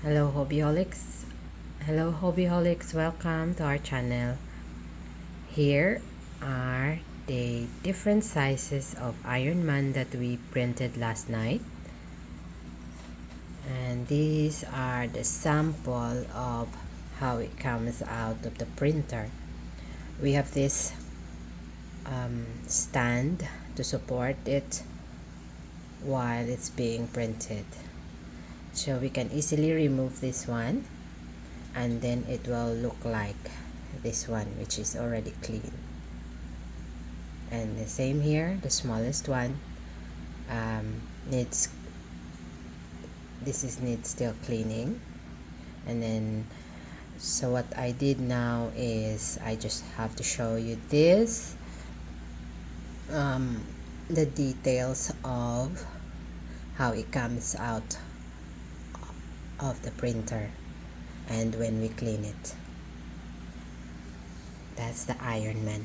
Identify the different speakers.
Speaker 1: Hello hobbyholics. Hello hobbyholics, welcome to our channel. Here are the different sizes of Iron Man that we printed last night. And these are the sample of how it comes out of the printer. We have this stand to support it while it's being printed. So we can easily remove this one, and then it will look like this one, which is already clean. And the same here, the smallest one needs still cleaning. And then so what I did now is I just have to show you this, the details of how it comes out of the printer and when we clean it. That's the Iron Man.